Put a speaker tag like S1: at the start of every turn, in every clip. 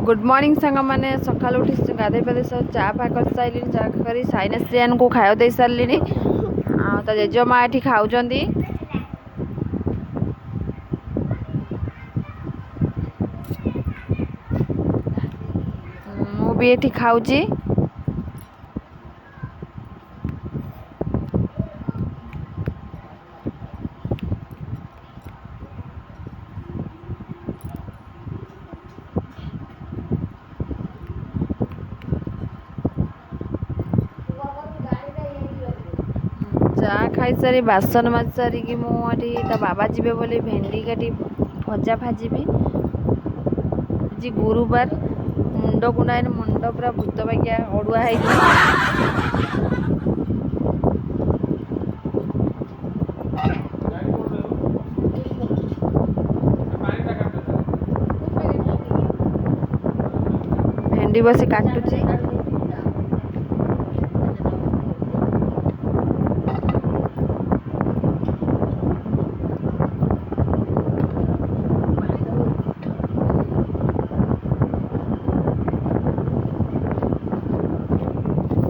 S1: Good morning सांग मैंने सका उठी गाधे पाधे सब चा फा कर सारे चा कर साइनासियान को खाया दे सारे तो जेजेमा ये खाऊ मु भी ये खाऊची चा खाई सारी बासन माज सारिकी मुझे बाबा जी बोले भेंडी काटी भजा भाजी जी गुरुवार मुंड कुंडा मुंड पूरा भूत बागिया अड़ुआ भेंडी बस काटुची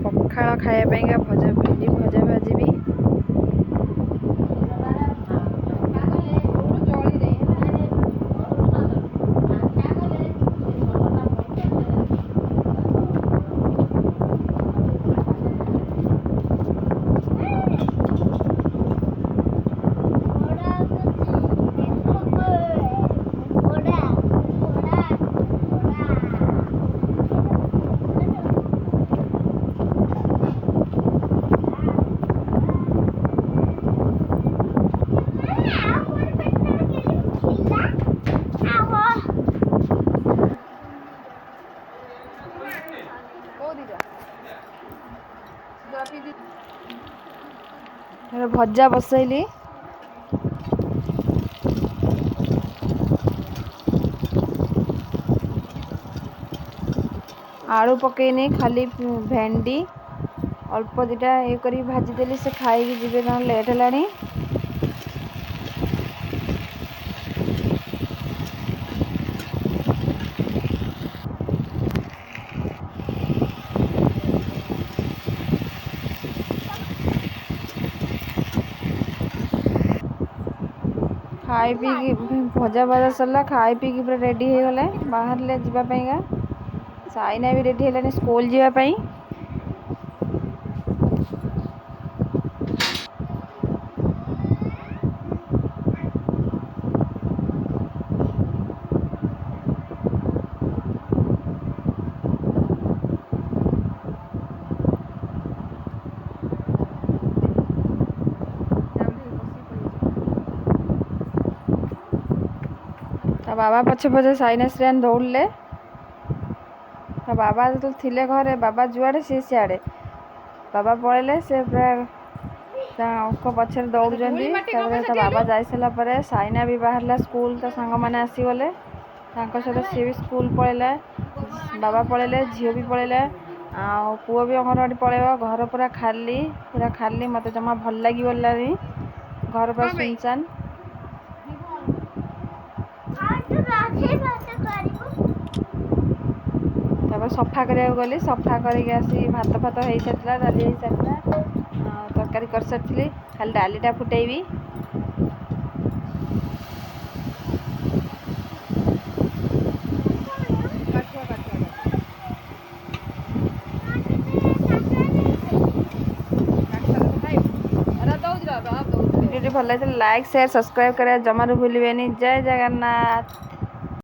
S1: पखाड़ खाया भजा भेंडी भजा भाजी भी भजा बसैली आलू पकईनी खाली भेंडी अल्प दीटा ये करी भाजीदेली से खाई जीवे ना लेट है खाई पी भजा भजा सरला खाई पी पूरा रेडी हो गले बाहर ले जावाईगा साइना भी रेडी है स्कूल जावाई बाबा पछे पछे साइनाश्रियान दौड़ले बाबा जो थिले घरे बाबा जुआड़े सी सियाड़े बाबा पड़े से पूरा पछे दौड़ बाबा जा सारा साइना भी बाहर स्कूल तो सांग मैंने आसीगले सहित सी भी स्कूल पड़ेगा बाबा पड़े झील भी पड़े आ पुओ भी अंगनवाड़ी पड़ेगा घर पूरा खाली मत जमा भल लगे घर पूरा सुनसान सफा करा गली सफा करके भात फात हो सारा डाली हो सारा तरकारी कर सारी खाली डालीटा फुटेबी भल लगे लाइक शेयर सब्सक्राइब करें जमारू भूलिए। जय जगन्नाथ।